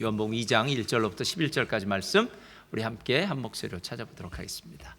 요한복음 2장 1절로부터 11절까지 말씀 우리 함께 한 목소리로 찾아보도록 하겠습니다.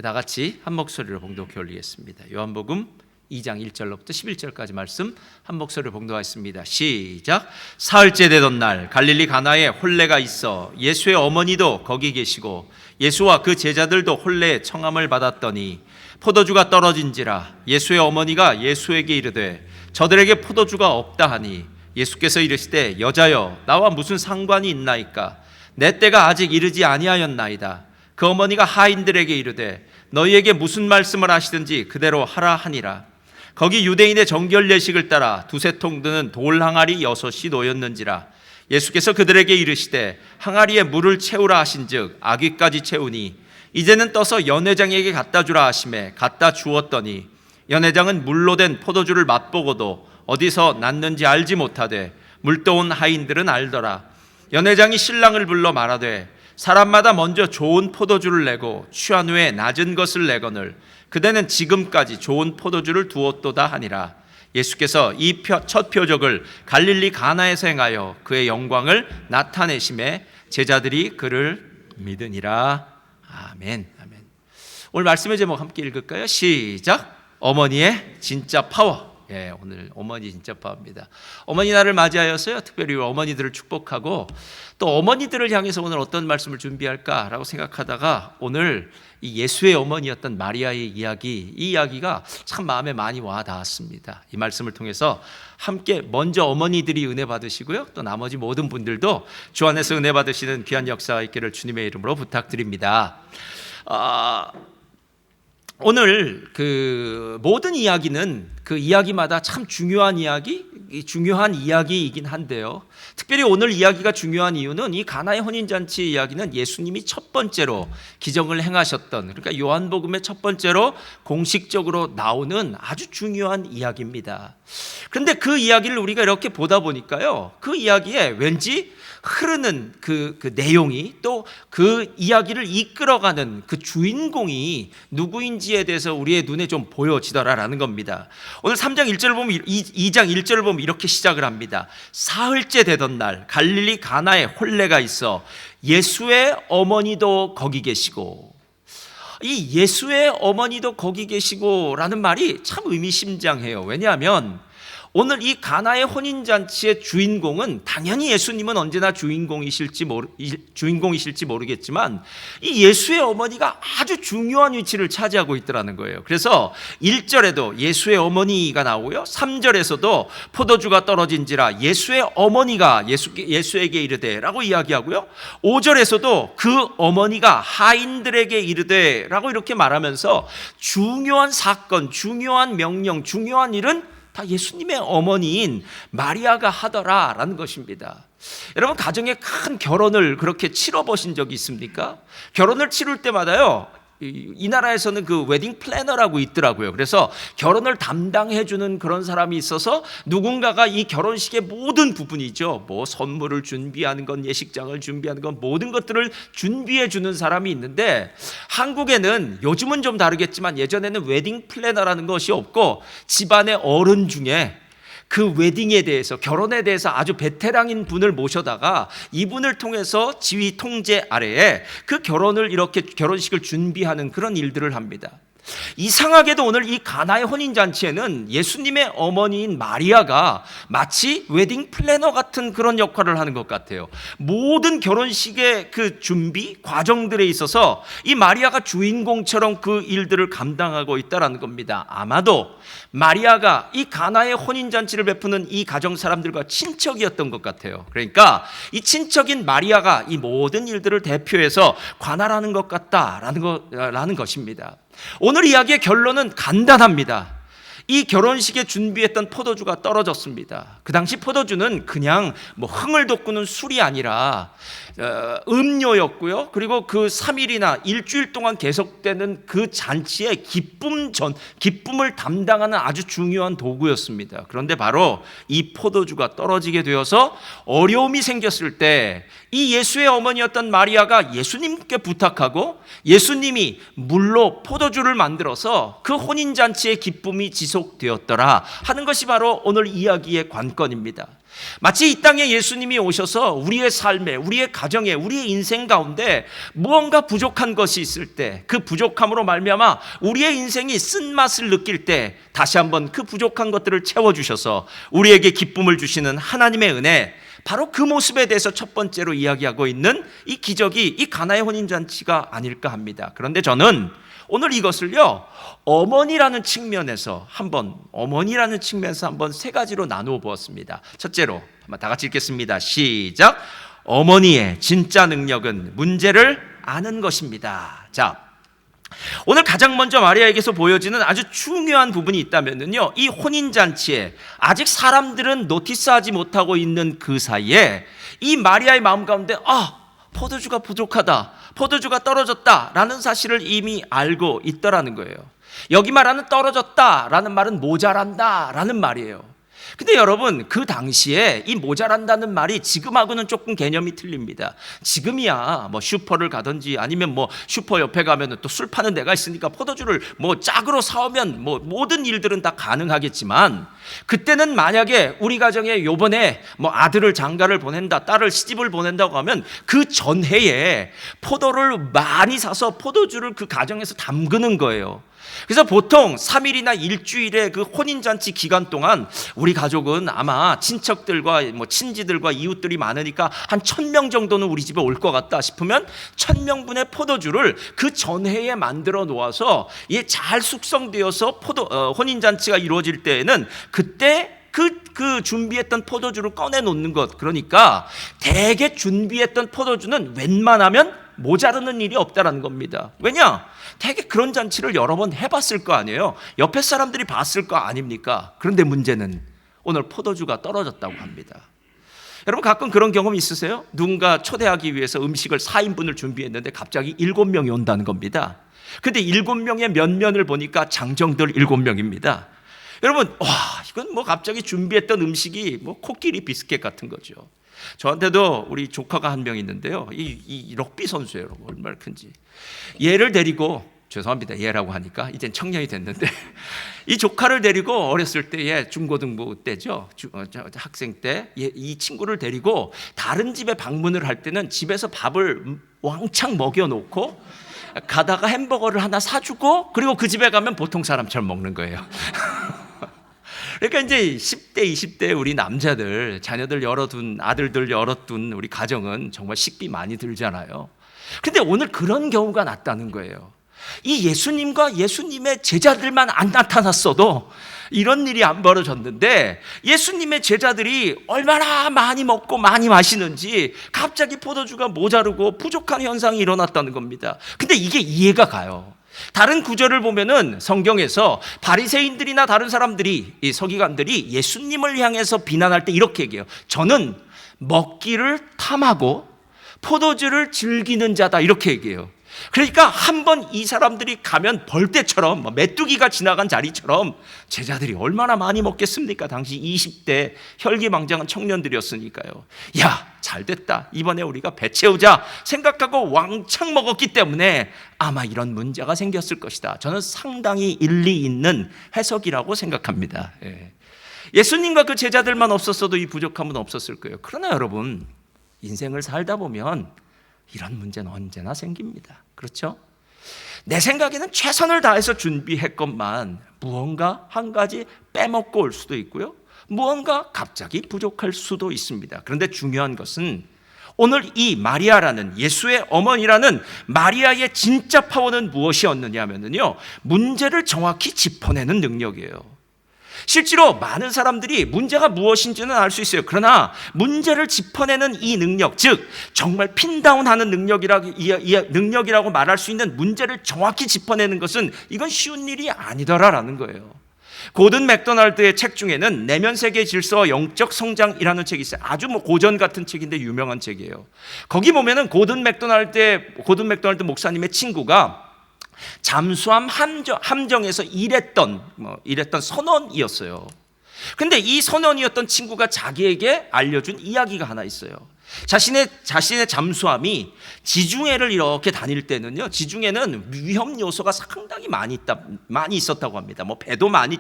다 같이 한 목소리로 봉독해 올리겠습니다. 요한복음 2장 1절로부터 11절까지 말씀 한 목소리로 봉독하겠습니다. 시작. 사흘째 되던 날 갈릴리 가나에 혼례가 있어 예수의 어머니도 거기 계시고 예수와 그 제자들도 혼례의 청함을 받았더니 포도주가 떨어진지라 예수의 어머니가 예수에게 이르되 저들에게 포도주가 없다 하니 예수께서 이르시되 여자여 나와 무슨 상관이 있나이까 내 때가 아직 이르지 아니하였나이다. 그 어머니가 하인들에게 이르되 너희에게 무슨 말씀을 하시든지 그대로 하라 하니라. 거기 유대인의 정결 예식을 따라 두세 통 드는 돌 항아리 6이 놓였는지라. 예수께서 그들에게 이르시되 항아리에 물을 채우라 하신즉 아귀까지 채우니 이제는 떠서 연회장에게 갖다 주라 하시매 갖다 주었더니 연회장은 물로 된 포도주를 맛보고도 어디서 났는지 알지 못하되 물떠온 하인들은 알더라. 연회장이 신랑을 불러 말하되 사람마다 먼저 좋은 포도주를 내고 취한 후에 낮은 것을 내거늘 그대는 지금까지 좋은 포도주를 두었도다 하니라. 예수께서 이 첫 표적을 갈릴리 가나에서 행하여 그의 영광을 나타내심에 제자들이 그를 믿으니라. 아멘. 아멘. 오늘 말씀의 제목 함께 읽을까요? 시작. 어머니의 진짜 파워. 예, 오늘 어머니 진짜 파워입니다. 어머니 날을 맞이하여서요, 특별히 어머니들을 축복하고 또 어머니들을 향해서 오늘 어떤 말씀을 준비할까라고 생각하다가 오늘 이 예수의 어머니였던 마리아의 이야기, 이 이야기가 참 마음에 많이 와 닿았습니다. 이 말씀을 통해서 함께 먼저 어머니들이 은혜 받으시고요, 또 나머지 모든 분들도 주 안에서 은혜 받으시는 귀한 역사가 있기를 주님의 이름으로 부탁드립니다. 오늘 그 모든 이야기는 그 이야기마다 참 중요한 이야기이긴 한데요. 특별히 오늘 이야기가 중요한 이유는 이 가나의 혼인잔치 이야기는 예수님이 첫 번째로 기적을 행하셨던, 그러니까 요한복음의 첫 번째로 공식적으로 나오는 아주 중요한 이야기입니다. 그런데 그 이야기를 우리가 이렇게 보다 보니까요, 그 이야기에 왠지 흐르는 그 내용이 또 그 이야기를 이끌어가는 그 주인공이 누구인지에 대해서 우리의 눈에 좀 보여지더라라는 겁니다. 오늘 3장 1절을 보면 2장 1절을 보면 이렇게 시작을 합니다. 사흘째 되던 날 갈릴리 가나에 혼례가 있어 예수의 어머니도 거기 계시고, 이 예수의 어머니도 거기 계시고라는 말이 참 의미심장해요. 왜냐하면 오늘 이 가나의 혼인잔치의 주인공은 당연히 예수님은 언제나 주인공이실지 모르겠지만 이 예수의 어머니가 아주 중요한 위치를 차지하고 있더라는 거예요. 그래서 1절에도 예수의 어머니가 나오고요, 3절에서도 포도주가 떨어진지라 예수의 어머니가 예수에게 이르되 라고 이야기하고요, 5절에서도 그 어머니가 하인들에게 이르되 라고 이렇게 말하면서 중요한 사건, 중요한 명령, 중요한 일은 다 예수님의 어머니인 마리아가 하더라라는 것입니다. 여러분, 가정에 큰 결혼을 그렇게 치러보신 적이 있습니까? 결혼을 치를 때마다요, 이 나라에서는 그 웨딩 플래너라고 있더라고요. 그래서 결혼을 담당해주는 그런 사람이 있어서 누군가가 이 결혼식의 모든 부분이죠, 뭐 선물을 준비하는 건, 예식장을 준비하는 건, 모든 것들을 준비해주는 사람이 있는데, 한국에는 요즘은 좀 다르겠지만 예전에는 웨딩 플래너라는 것이 없고 집안의 어른 중에 그 웨딩에 대해서, 결혼에 대해서 아주 베테랑인 분을 모셔다가 이분을 통해서 지휘 통제 아래에 그 결혼을 이렇게 결혼식을 준비하는 그런 일들을 합니다. 이상하게도 오늘 이 가나의 혼인잔치에는 예수님의 어머니인 마리아가 마치 웨딩 플래너 같은 그런 역할을 하는 것 같아요. 모든 결혼식의 그 준비 과정들에 있어서 이 마리아가 주인공처럼 그 일들을 감당하고 있다는 겁니다. 아마도 마리아가 이 가나의 혼인잔치를 베푸는 이 가정 사람들과 친척이었던 것 같아요. 그러니까 이 친척인 마리아가 이 모든 일들을 대표해서 관할하는 것 같다라는 것입니다. 오늘 이야기의 결론은 간단합니다. 이 결혼식에 준비했던 포도주가 떨어졌습니다. 그 당시 포도주는 그냥 뭐 흥을 돋구는 술이 아니라 음료였고요. 그리고 그 3일이나 일주일 동안 계속되는 그 잔치의 기쁨을 담당하는 아주 중요한 도구였습니다. 그런데 바로 이 포도주가 떨어지게 되어서 어려움이 생겼을 때 이 예수의 어머니였던 마리아가 예수님께 부탁하고 예수님이 물로 포도주를 만들어서 그 혼인잔치의 기쁨이 지속되었더라 하는 것이 바로 오늘 이야기의 관건입니다. 마치 이 땅에 예수님이 오셔서 우리의 삶에, 우리의 가정에, 우리의 인생 가운데 무언가 부족한 것이 있을 때, 그 부족함으로 말미암아 우리의 인생이 쓴맛을 느낄 때 다시 한번 그 부족한 것들을 채워주셔서 우리에게 기쁨을 주시는 하나님의 은혜, 바로 그 모습에 대해서 첫 번째로 이야기하고 있는 이 기적이 이 가나의 혼인잔치가 아닐까 합니다. 그런데 저는 오늘 이것을요, 어머니라는 측면에서 한번 세 가지로 나누어 보았습니다. 첫째로 한번 다 같이 읽겠습니다. 시작. 어머니의 진짜 능력은 문제를 아는 것입니다. 자, 오늘 가장 먼저 마리아에게서 보여지는 아주 중요한 부분이 있다면요, 이 혼인잔치에 아직 사람들은 노티스하지 못하고 있는 그 사이에 이 마리아의 마음 가운데 포도주가 부족하다, 포도주가 떨어졌다라는 사실을 이미 알고 있더라는 거예요. 여기 말하는 떨어졌다라는 말은 모자란다라는 말이에요. 근데 여러분, 그 당시에 이 모자란다는 말이 지금하고는 조금 개념이 틀립니다. 지금이야 뭐 슈퍼를 가든지 아니면 뭐 슈퍼 옆에 가면 또 술 파는 데가 있으니까 포도주를 뭐 짝으로 사오면 뭐 모든 일들은 다 가능하겠지만, 그때는 만약에 우리 가정에 요번에 뭐 아들을 장가를 보낸다, 딸을 시집을 보낸다고 하면 그 전해에 포도를 많이 사서 포도주를 그 가정에서 담그는 거예요. 그래서 보통 3일이나 일주일의 그 혼인잔치 기간 동안 우리 가족은 아마 친척들과 뭐 친지들과 이웃들이 많으니까 한 1,000명 정도는 우리 집에 올 것 같다 싶으면 1,000명분의 포도주를 그 전해에 만들어 놓아서 이게 잘 숙성되어서 혼인잔치가 이루어질 때에는 그때 그 준비했던 포도주를 꺼내 놓는 것, 그러니까 대개 준비했던 포도주는 웬만하면 모자르는 일이 없다라는 겁니다. 왜냐? 대개 그런 잔치를 여러 번 해봤을 거 아니에요. 옆에 사람들이 봤을 거 아닙니까? 그런데 문제는 오늘 포도주가 떨어졌다고 합니다. 여러분, 가끔 그런 경험 있으세요? 누군가 초대하기 위해서 음식을 4인분을 준비했는데 갑자기 7명이 온다는 겁니다. 근데 7명의 면면을 보니까 장정들 7명입니다. 여러분, 이건 뭐 갑자기 준비했던 음식이 뭐 코끼리 비스켓 같은 거죠. 저한테도 우리 조카가 한 명 있는데요, 이 럭비 선수예요. 얼마나 큰지. 얘를 데리고, 죄송합니다, 얘라고 하니까 이젠 청년이 됐는데 이 조카를 데리고 어렸을 때, 얘 중고등부 때죠, 학생 때, 이 친구를 데리고 다른 집에 방문을 할 때는 집에서 밥을 왕창 먹여놓고 가다가 햄버거를 하나 사주고, 그리고 그 집에 가면 보통 사람처럼 먹는 거예요. 그러니까 이제 10대, 20대 우리 남자들, 자녀들 열어둔, 아들들 열어둔 우리 가정은 정말 식비 많이 들잖아요. 근데 오늘 그런 경우가 났다는 거예요. 이 예수님과 예수님의 제자들만 안 나타났어도 이런 일이 안 벌어졌는데, 예수님의 제자들이 얼마나 많이 먹고 많이 마시는지 갑자기 포도주가 모자르고 부족한 현상이 일어났다는 겁니다. 근데 이게 이해가 가요. 다른 구절을 보면은 성경에서 바리새인들이나 다른 사람들이, 이 서기관들이 예수님을 향해서 비난할 때 이렇게 얘기해요. 저는 먹기를 탐하고 포도주를 즐기는 자다, 이렇게 얘기해요. 그러니까 한번 이 사람들이 가면 벌떼처럼, 메뚜기가 지나간 자리처럼 제자들이 얼마나 많이 먹겠습니까? 당시 20대 혈기망장한 청년들이었으니까요. 야, 잘됐다, 이번에 우리가 배 채우자 생각하고 왕창 먹었기 때문에 아마 이런 문제가 생겼을 것이다. 저는 상당히 일리 있는 해석이라고 생각합니다. 예수님과 그 제자들만 없었어도 이 부족함은 없었을 거예요. 그러나 여러분, 인생을 살다 보면 이런 문제는 언제나 생깁니다. 그렇죠? 내 생각에는 최선을 다해서 준비했건만 무언가 한 가지 빼먹고 올 수도 있고요, 무언가 갑자기 부족할 수도 있습니다. 그런데 중요한 것은 오늘 이 마리아라는, 예수의 어머니라는 마리아의 진짜 파워는 무엇이었느냐 하면요, 문제를 정확히 짚어내는 능력이에요. 실제로 많은 사람들이 문제가 무엇인지는 알 수 있어요. 그러나 문제를 짚어내는 이 능력, 즉 정말 핀다운하는 능력이라고 말할 수 있는 문제를 정확히 짚어내는 것은 이건 쉬운 일이 아니더라라는 거예요. 고든 맥도날드의 책 중에는 내면 세계 질서와 영적 성장이라는 책이 있어요. 아주 뭐 고전 같은 책인데 유명한 책이에요. 거기 보면은 고든 맥도날드 목사님의 친구가 잠수함 함정에서 일했던 선원이었어요. 근데 이 선원이었던 친구가 자기에게 알려준 이야기가 하나 있어요. 자신의 잠수함이 지중해를 이렇게 다닐 때는요, 지중해는 위험 요소가 상당히 많이 있었다고 합니다. 뭐 배도 많이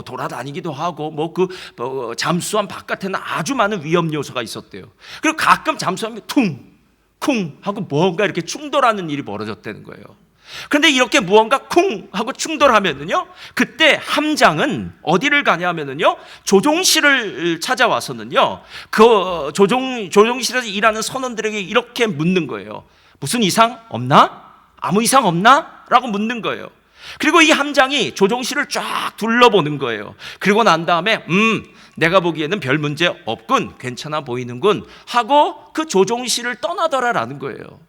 돌아다니기도 하고, 잠수함 바깥에는 아주 많은 위험 요소가 있었대요. 그리고 가끔 잠수함이 쿵 하고 뭔가 이렇게 충돌하는 일이 벌어졌다는 거예요. 그런데 이렇게 무언가 쿵 하고 충돌하면은요, 그때 함장은 어디를 가냐면은요, 조종실을 찾아와서는요, 그 조종실에서 일하는 선원들에게 이렇게 묻는 거예요. 무슨 이상 없나? 아무 이상 없나? 라고 묻는 거예요. 그리고 이 함장이 조종실을 쫙 둘러보는 거예요. 그리고 난 다음에 내가 보기에는 별 문제 없군, 괜찮아 보이는군 하고 그 조종실을 떠나더라라는 거예요.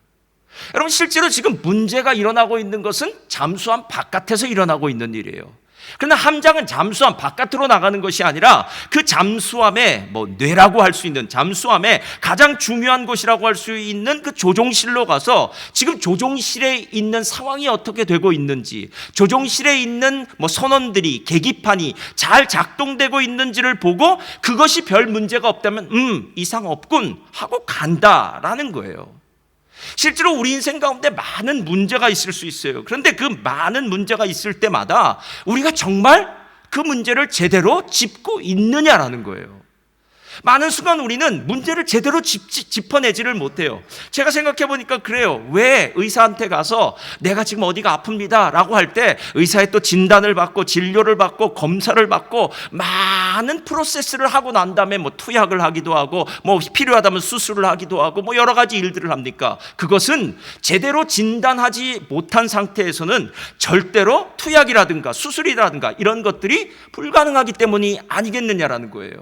여러분, 실제로 지금 문제가 일어나고 있는 것은 잠수함 바깥에서 일어나고 있는 일이에요. 그러나 함장은 잠수함 바깥으로 나가는 것이 아니라 그 잠수함의 뇌라고 할 수 있는, 잠수함의 가장 중요한 곳이라고 할 수 있는 그 조종실로 가서 지금 조종실에 있는 상황이 어떻게 되고 있는지, 조종실에 있는 선원들이, 계기판이 잘 작동되고 있는지를 보고 그것이 별 문제가 없다면 이상 없군 하고 간다라는 거예요. 실제로 우리 인생 가운데 많은 문제가 있을 수 있어요. 그런데 그 많은 문제가 있을 때마다 우리가 정말 그 문제를 제대로 짚고 있느냐라는 거예요. 많은 순간 우리는 문제를 제대로 짚어내지를 못해요. 제가 생각해 보니까 그래요. 왜 의사한테 가서 내가 지금 어디가 아픕니다 라고 할 때 의사의 또 진단을 받고 진료를 받고 검사를 받고 많은 프로세스를 하고 난 다음에 투약을 하기도 하고 필요하다면 수술을 하기도 하고 여러 가지 일들을 합니까? 그것은 제대로 진단하지 못한 상태에서는 절대로 투약이라든가 수술이라든가 이런 것들이 불가능하기 때문이 아니겠느냐라는 거예요.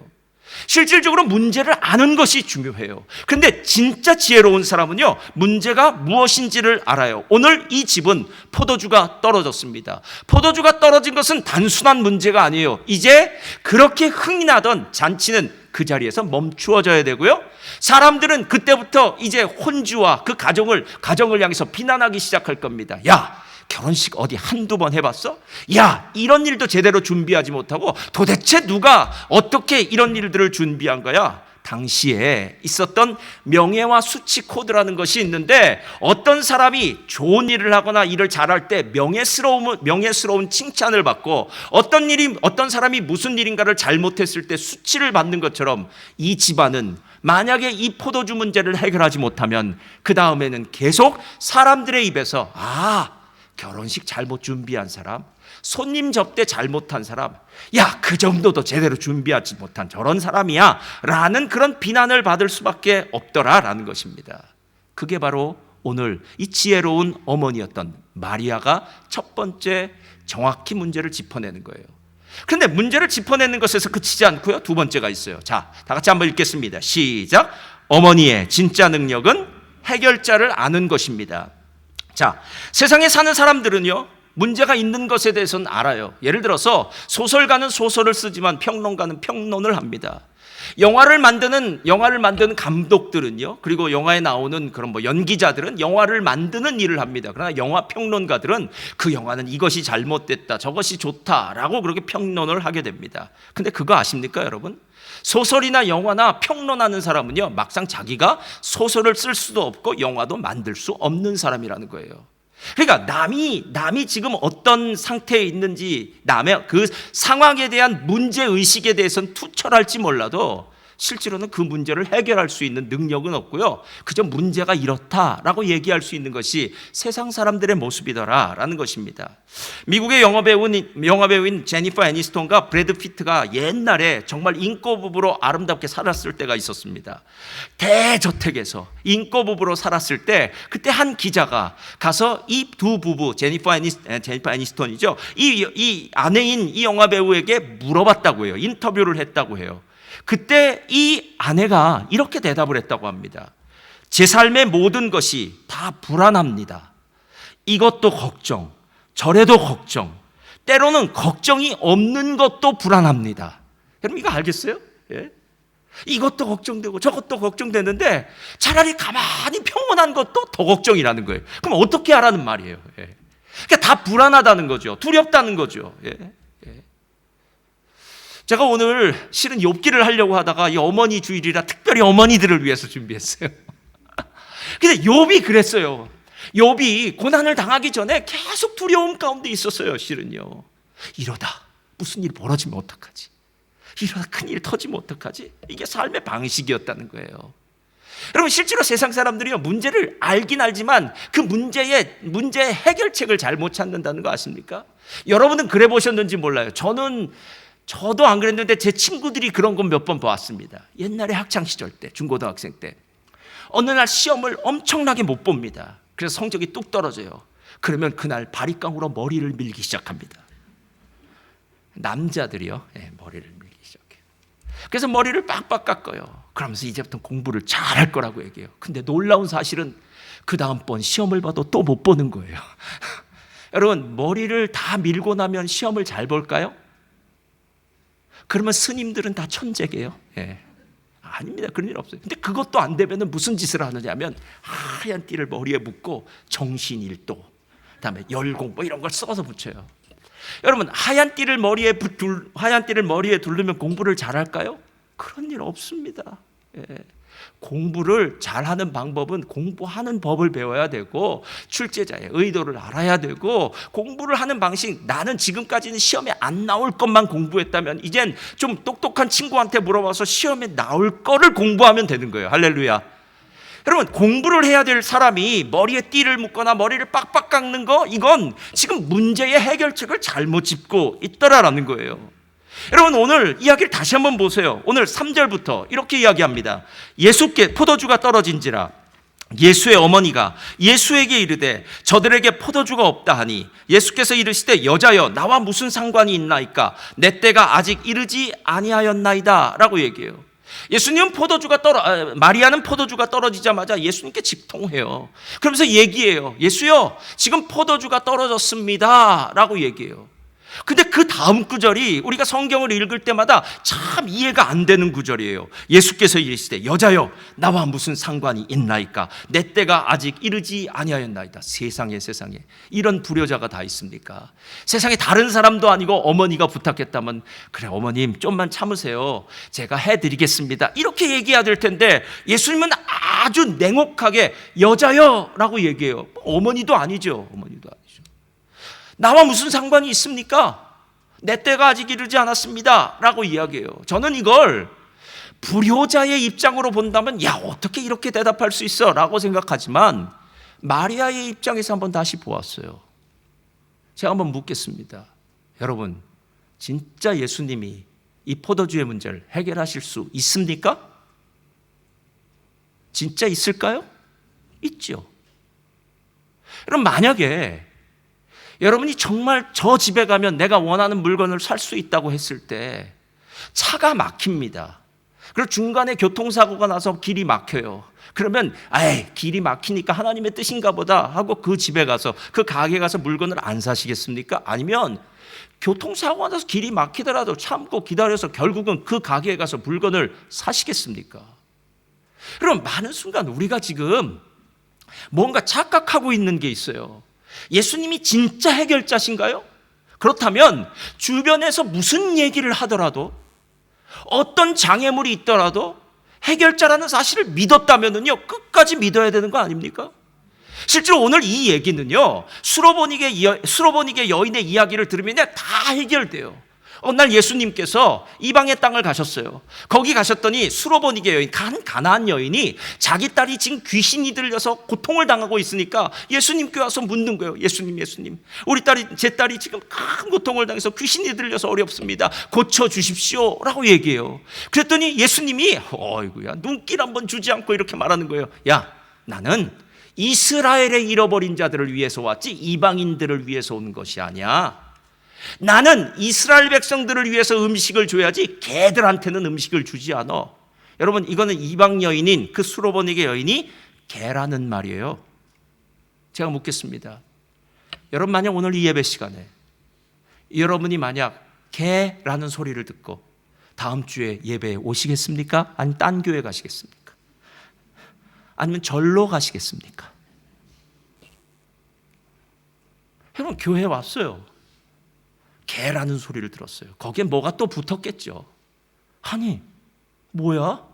실질적으로 문제를 아는 것이 중요해요. 그런데 진짜 지혜로운 사람은요, 문제가 무엇인지를 알아요. 오늘 이 집은 포도주가 떨어졌습니다. 포도주가 떨어진 것은 단순한 문제가 아니에요. 이제 그렇게 흥이 나던 잔치는 그 자리에서 멈추어져야 되고요, 사람들은 그때부터 이제 혼주와 그 가정을 향해서 비난하기 시작할 겁니다. 야, 결혼식 어디 한두 번 해봤어? 야, 이런 일도 제대로 준비하지 못하고 도대체 누가 어떻게 이런 일들을 준비한 거야? 당시에 있었던 명예와 수치 코드라는 것이 있는데, 어떤 사람이 좋은 일을 하거나 일을 잘할 때 명예스러운 칭찬을 받고, 어떤 사람이 무슨 일인가를 잘못했을 때 수치를 받는 것처럼, 이 집안은 만약에 이 포도주 문제를 해결하지 못하면 그 다음에는 계속 사람들의 입에서 결혼식 잘못 준비한 사람, 손님 접대 잘못한 사람, 야, 그 정도도 제대로 준비하지 못한 저런 사람이야 라는 그런 비난을 받을 수밖에 없더라라는 것입니다. 그게 바로 오늘 이 지혜로운 어머니였던 마리아가 첫 번째 정확히 문제를 짚어내는 거예요. 그런데 문제를 짚어내는 것에서 그치지 않고요, 두 번째가 있어요. 자, 다 같이 한번 읽겠습니다. 시작. 어머니의 진짜 능력은 해결자를 아는 것입니다. 자, 세상에 사는 사람들은요, 문제가 있는 것에 대해서는 알아요. 예를 들어서 소설가는 소설을 쓰지만 평론가는 평론을 합니다. 영화를 만드는 감독들은요, 그리고 영화에 나오는 그런 연기자들은 영화를 만드는 일을 합니다. 그러나 영화 평론가들은 그 영화는 이것이 잘못됐다, 저것이 좋다라고 그렇게 평론을 하게 됩니다. 근데 그거 아십니까, 여러분? 소설이나 영화나 평론하는 사람은요, 막상 자기가 소설을 쓸 수도 없고 영화도 만들 수 없는 사람이라는 거예요. 그러니까 남이 지금 어떤 상태에 있는지, 남의 그 상황에 대한 문제의식에 대해서는 투철할지 몰라도 실제로는 그 문제를 해결할 수 있는 능력은 없고요, 그저 문제가 이렇다라고 얘기할 수 있는 것이 세상 사람들의 모습이더라라는 것입니다. 미국의 영화배우인 제니퍼 애니스톤과 브래드 피트가 옛날에 정말 인꼬부부로 아름답게 살았을 때가 있었습니다. 대저택에서 인꼬부부로 살았을 때, 그때 한 기자가 가서 이 두 부부, 제니퍼 애니스톤이죠, 이 아내인 이 영화배우에게 물어봤다고 해요. 인터뷰를 했다고 해요. 그때 이 아내가 이렇게 대답을 했다고 합니다. 제 삶의 모든 것이 다 불안합니다. 이것도 걱정, 저래도 걱정, 때로는 걱정이 없는 것도 불안합니다. 여러분, 이거 알겠어요? 예? 이것도 걱정되고 저것도 걱정되는데 차라리 가만히 평온한 것도 더 걱정이라는 거예요. 그럼 어떻게 하라는 말이에요? 예. 그러니까 다 불안하다는 거죠. 두렵다는 거죠. 예. 제가 오늘 실은 욥기를 하려고 하다가 이 어머니 주일이라 특별히 어머니들을 위해서 준비했어요. 근데 욥이 그랬어요. 욥이 고난을 당하기 전에 계속 두려움 가운데 있었어요. 실은요. 이러다 무슨 일 벌어지면 어떡하지? 이러다 큰일 터지면 어떡하지? 이게 삶의 방식이었다는 거예요. 여러분, 실제로 세상 사람들이요, 문제를 알긴 알지만 그 문제의 해결책을 잘 못 찾는다는 거 아십니까? 여러분은 그래 보셨는지 몰라요. 저도 안 그랬는데 제 친구들이 그런 건 몇 번 보았습니다. 옛날에 학창시절 때, 중고등학생 때 어느 날 시험을 엄청나게 못 봅니다. 그래서 성적이 뚝 떨어져요. 그러면 그날 바리깡으로 머리를 밀기 시작합니다. 남자들이요, 머리를 밀기 시작해요. 그래서 머리를 빡빡 깎아요. 그러면서 이제부터 공부를 잘할 거라고 얘기해요. 근데 놀라운 사실은 그 다음번 시험을 봐도 또 못 보는 거예요. 여러분, 머리를 다 밀고 나면 시험을 잘 볼까요? 그러면 스님들은 다 천재게요. 아닙니다. 그런 일 없어요. 근데 그것도 안 되면 무슨 짓을 하느냐면 하얀 띠를 머리에 묶고 정신일도, 그다음에 열공 뭐 이런 걸 써서 붙여요. 여러분, 하얀 띠를 머리에 두르면 공부를 잘할까요? 그런 일 없습니다. 공부를 잘하는 방법은 공부하는 법을 배워야 되고 출제자의 의도를 알아야 되고, 공부를 하는 방식, 나는 지금까지는 시험에 안 나올 것만 공부했다면 이젠 좀 똑똑한 친구한테 물어봐서 시험에 나올 거를 공부하면 되는 거예요. 할렐루야. 여러분, 공부를 해야 될 사람이 머리에 띠를 묶거나 머리를 빡빡 깎는 거, 이건 지금 문제의 해결책을 잘못 짚고 있더라라는 거예요. 여러분, 오늘 이야기를 다시 한번 보세요. 오늘 3절부터 이렇게 이야기합니다. 예수께 포도주가 떨어진지라 예수의 어머니가 예수에게 이르되 저들에게 포도주가 없다 하니 예수께서 이르시되 여자여 나와 무슨 상관이 있나이까 내 때가 아직 이르지 아니하였나이다 라고 얘기해요. 예수님은 마리아는 포도주가 떨어지자마자 예수님께 직통해요. 그러면서 얘기해요. 예수요, 지금 포도주가 떨어졌습니다 라고 얘기해요. 근데 그 다음 구절이 우리가 성경을 읽을 때마다 참 이해가 안 되는 구절이에요. 예수께서 이르시되 여자여 나와 무슨 상관이 있나이까 내 때가 아직 이르지 아니하였나이다. 세상에 이런 불효자가 다 있습니까? 세상에 다른 사람도 아니고 어머니가 부탁했다면 그래 어머님 좀만 참으세요, 제가 해드리겠습니다 이렇게 얘기해야 될 텐데 예수님은 아주 냉혹하게 여자여 라고 얘기해요. 어머니도 아니죠. 나와 무슨 상관이 있습니까? 내 때가 아직 이르지 않았습니다 라고 이야기해요. 저는 이걸 불효자의 입장으로 본다면 야, 어떻게 이렇게 대답할 수 있어 라고 생각하지만 마리아의 입장에서 한번 다시 보았어요. 제가 한번 묻겠습니다. 여러분, 진짜 예수님이 이 포도주의 문제를 해결하실 수 있습니까? 진짜 있을까요? 있죠. 여러분, 만약에 여러분이 정말 저 집에 가면 내가 원하는 물건을 살 수 있다고 했을 때 차가 막힙니다. 그리고 중간에 교통사고가 나서 길이 막혀요. 그러면 길이 막히니까 하나님의 뜻인가 보다 하고 그 집에 가서 그 가게에 가서 물건을 안 사시겠습니까? 아니면 교통사고가 나서 길이 막히더라도 참고 기다려서 결국은 그 가게에 가서 물건을 사시겠습니까? 그럼 많은 순간 우리가 지금 뭔가 착각하고 있는 게 있어요. 예수님이 진짜 해결자신가요? 그렇다면 주변에서 무슨 얘기를 하더라도 어떤 장애물이 있더라도 해결자라는 사실을 믿었다면요 끝까지 믿어야 되는 거 아닙니까? 실제로 오늘 이 얘기는요 수로보니게 여인의 이야기를 들으면 다 해결돼요. 어느 날 예수님께서 이방의 땅을 가셨어요. 거기 가셨더니 수로보니게 여인, 가나안 여인이 자기 딸이 지금 귀신이 들려서 고통을 당하고 있으니까 예수님께 와서 묻는 거예요. 예수님, 제 딸이 지금 큰 고통을 당해서 귀신이 들려서 어렵습니다. 고쳐주십시오 라고 얘기해요. 그랬더니 예수님이 어이구야 눈길 한번 주지 않고 이렇게 말하는 거예요. 야, 나는 이스라엘의 잃어버린 자들을 위해서 왔지 이방인들을 위해서 온 것이 아니야. 나는 이스라엘 백성들을 위해서 음식을 줘야지 개들한테는 음식을 주지 않아. 여러분, 이거는 이방 여인인 그 수로보니게 여인이 개라는 말이에요. 제가 묻겠습니다. 여러분, 만약 오늘 이 예배 시간에 여러분이 만약 개라는 소리를 듣고 다음 주에 예배에 오시겠습니까? 아니면 딴 교회 가시겠습니까? 아니면 절로 가시겠습니까? 여러분, 교회에 왔어요. 개라는 소리를 들었어요. 거기에 뭐가 또 붙었겠죠. 아니, 뭐야?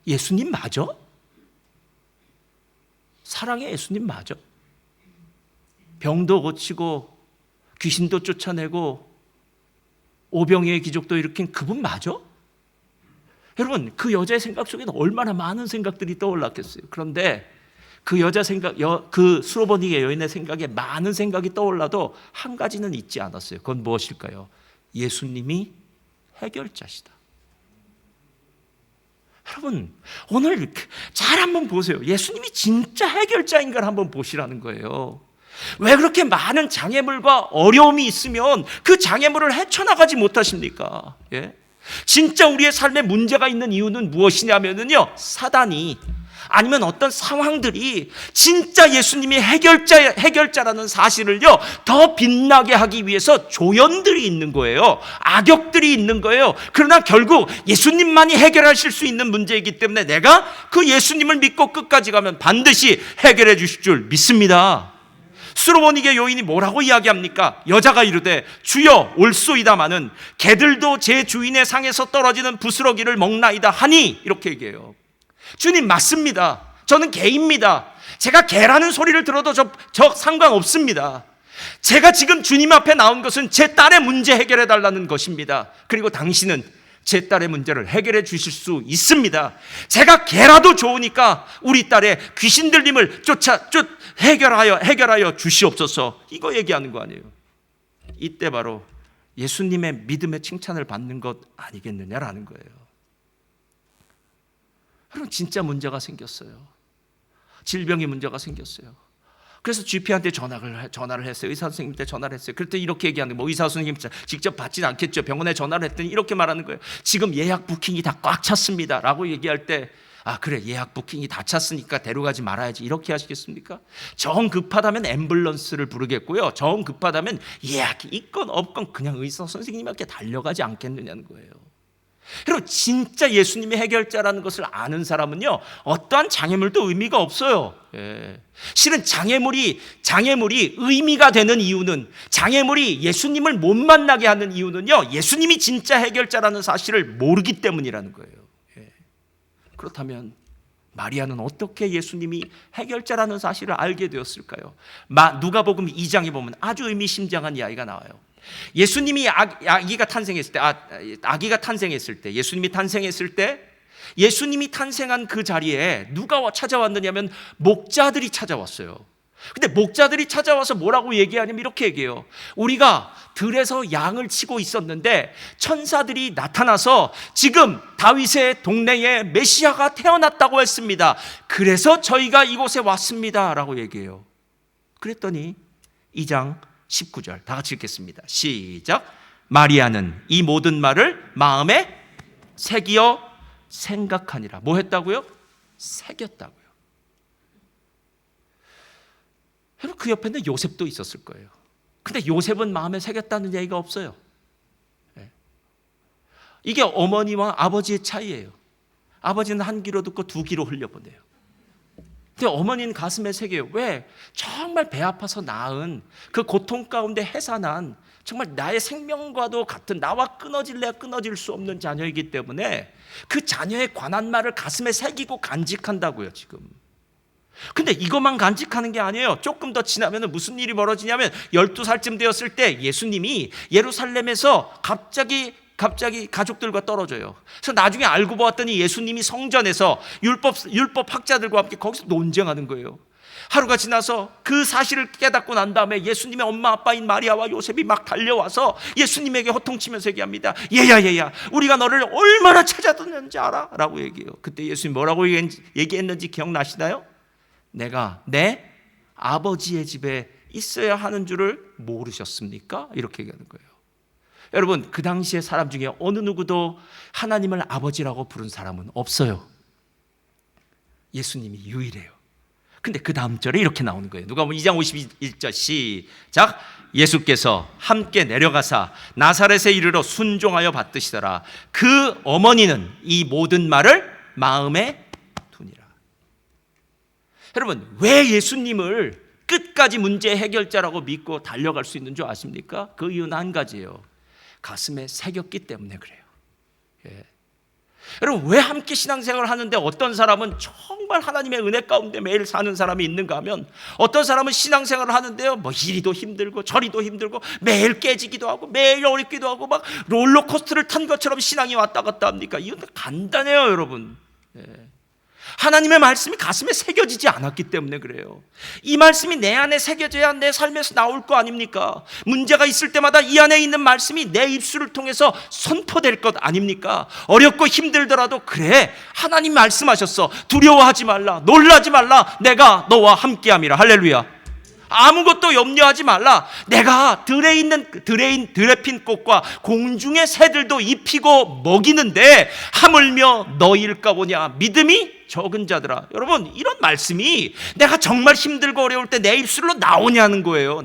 예수님 맞아? 사랑의 예수님 맞아? 병도 고치고 귀신도 쫓아내고 오병이의 기적도 일으킨 그분 맞아? 여러분, 그 여자의 생각 속에는 얼마나 많은 생각들이 떠올랐겠어요. 그런데 그 여자 생각, 그 수로보니게 여인의 생각에 많은 생각이 떠올라도 한 가지는 잊지 않았어요. 그건 무엇일까요? 예수님이 해결자시다. 여러분, 오늘 잘 한번 보세요. 예수님이 진짜 해결자인가를 한번 보시라는 거예요. 왜 그렇게 많은 장애물과 어려움이 있으면 그 장애물을 헤쳐나가지 못하십니까? 예? 진짜 우리의 삶에 문제가 있는 이유는 무엇이냐면요, 사단이 아니면 어떤 상황들이 진짜 예수님이 해결자라는 사실을요 더 빛나게 하기 위해서 조연들이 있는 거예요. 악역들이 있는 거예요. 그러나 결국 예수님만이 해결하실 수 있는 문제이기 때문에 내가 그 예수님을 믿고 끝까지 가면 반드시 해결해 주실 줄 믿습니다. 수로보니게 여인이 뭐라고 이야기합니까? 여자가 이르되 주여 올소이다마는 개들도 제 주인의 상에서 떨어지는 부스러기를 먹나이다 하니, 이렇게 얘기해요. 주님 맞습니다. 저는 개입니다. 제가 개라는 소리를 들어도 저 상관없습니다. 제가 지금 주님 앞에 나온 것은 제 딸의 문제 해결해 달라는 것입니다. 그리고 당신은 제 딸의 문제를 해결해 주실 수 있습니다. 제가 개라도 좋으니까 우리 딸의 귀신 들림을 해결하여 주시옵소서. 이거 얘기하는 거 아니에요. 이때 바로 예수님의 믿음의 칭찬을 받는 것 아니겠느냐라는 거예요. 여러분, 진짜 문제가 생겼어요. 질병의 문제가 생겼어요. 그래서 GP한테 전화를 했어요. 의사 선생님한테 전화를 했어요. 그랬더니 이렇게 얘기하는 거예요. 의사 선생님 직접 받지는 않겠죠. 병원에 전화를 했더니 이렇게 말하는 거예요. 지금 예약 부킹이 다 꽉 찼습니다 라고 얘기할 때, 아 그래, 예약 부킹이 다 찼으니까 데려가지 말아야지, 이렇게 하시겠습니까? 정 급하다면 앰뷸런스를 부르겠고요, 정 급하다면 예약이 있건 없건 그냥 의사 선생님께 달려가지 않겠느냐는 거예요. 여러분, 진짜 예수님이 해결자라는 것을 아는 사람은요 어떠한 장애물도 의미가 없어요. 예. 실은 장애물이 의미가 되는 이유는, 장애물이 예수님을 못 만나게 하는 이유는요 예수님이 진짜 해결자라는 사실을 모르기 때문이라는 거예요. 예. 그렇다면 마리아는 어떻게 예수님이 해결자라는 사실을 알게 되었을까요? 누가복음 2장에 보면 아주 의미심장한 이야기가 나와요. 예수님이 아기가 탄생했을 때, 예수님이 탄생했을 때, 예수님이 탄생한 그 자리에 누가 찾아왔느냐면 목자들이 찾아왔어요. 근데 목자들이 찾아와서 뭐라고 얘기하냐면 이렇게 얘기해요. 우리가 들에서 양을 치고 있었는데 천사들이 나타나서 지금 다윗의 동네에 메시아가 태어났다고 했습니다. 그래서 저희가 이곳에 왔습니다 라고 얘기해요. 그랬더니 2장 19절 다 같이 읽겠습니다. 시작. 마리아는 이 모든 말을 마음에 새기어 생각하니라. 뭐 했다고요? 새겼다고요. 여러분, 그 옆에는 요셉도 있었을 거예요. 근데 요셉은 마음에 새겼다는 얘기가 없어요. 이게 어머니와 아버지의 차이예요. 아버지는 한 귀로 듣고 두 귀로 흘려보내요. 근데 어머니는 가슴에 새겨요. 왜? 정말 배 아파서 낳은 그 고통 가운데 해산한 정말 나의 생명과도 같은, 나와 끊어질래야 끊어질 수 없는 자녀이기 때문에 그 자녀에 관한 말을 가슴에 새기고 간직한다고요 지금. 근데 이것만 간직하는 게 아니에요. 조금 더 지나면 무슨 일이 벌어지냐면 12살쯤 되었을 때 예수님이 예루살렘에서 갑자기 가족들과 떨어져요. 그래서 나중에 알고 보았더니 예수님이 성전에서 율법 학자들과 함께 거기서 논쟁하는 거예요. 하루가 지나서 그 사실을 깨닫고 난 다음에 예수님의 엄마 아빠인 마리아와 요셉이 막 달려와서 예수님에게 호통치면서 얘기합니다. 얘야 우리가 너를 얼마나 찾아듣는지 알아? 라고 얘기해요. 그때 예수님 뭐라고 얘기했는지 기억나시나요? 내가 내 아버지의 집에 있어야 하는 줄을 모르셨습니까? 이렇게 얘기하는 거예요. 여러분, 그 당시에 사람 중에 어느 누구도 하나님을 아버지라고 부른 사람은 없어요. 예수님이 유일해요. 근데 그 다음 절에 이렇게 나오는 거예요. 누가복음 2장 51절 시작. 예수께서 함께 내려가사 나사렛에 이르러 순종하여 받드시더라. 그 어머니는 이 모든 말을 마음에 두니라. 여러분, 왜 예수님을 끝까지 문제 해결자라고 믿고 달려갈 수 있는 줄 아십니까? 그 이유는 한 가지예요. 가슴에 새겼기 때문에 그래요. 예. 여러분, 왜 함께 신앙생활을 하는데 어떤 사람은 정말 하나님의 은혜 가운데 매일 사는 사람이 있는가 하면, 어떤 사람은 신앙생활을 하는데요, 뭐 이리도 힘들고 저리도 힘들고 매일 깨지기도 하고 매일 어렵기도 하고 막 롤러코스터를 탄 것처럼 신앙이 왔다 갔다 합니까? 이건 간단해요, 여러분. 예. 하나님의 말씀이 가슴에 새겨지지 않았기 때문에 그래요. 이 말씀이 내 안에 새겨져야 내 삶에서 나올 거 아닙니까? 문제가 있을 때마다 이 안에 있는 말씀이 내 입술을 통해서 선포될 것 아닙니까? 어렵고 힘들더라도 그래, 하나님 말씀하셨어, 두려워하지 말라, 놀라지 말라, 내가 너와 함께함이라. 할렐루야. 아무것도 염려하지 말라, 내가 들에 핀 꽃과 공중의 새들도 입히고 먹이는데 하물며 너희일까 보냐, 믿음이 적은 자들아. 여러분, 이런 말씀이 내가 정말 힘들고 어려울 때 내 입술로 나오냐는 거예요.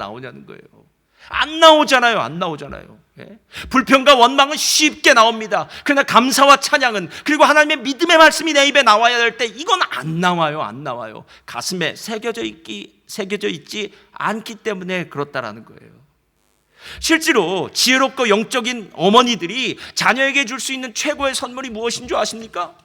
안 나오잖아요. 예? 불평과 원망은 쉽게 나옵니다. 그러나 감사와 찬양은, 그리고 하나님의 믿음의 말씀이 내 입에 나와야 될 때 이건 안 나와요. 가슴에 새겨져 있지 않기 때문에 그렇다라는 거예요. 실제로 지혜롭고 영적인 어머니들이 자녀에게 줄 수 있는 최고의 선물이 무엇인 줄 아십니까?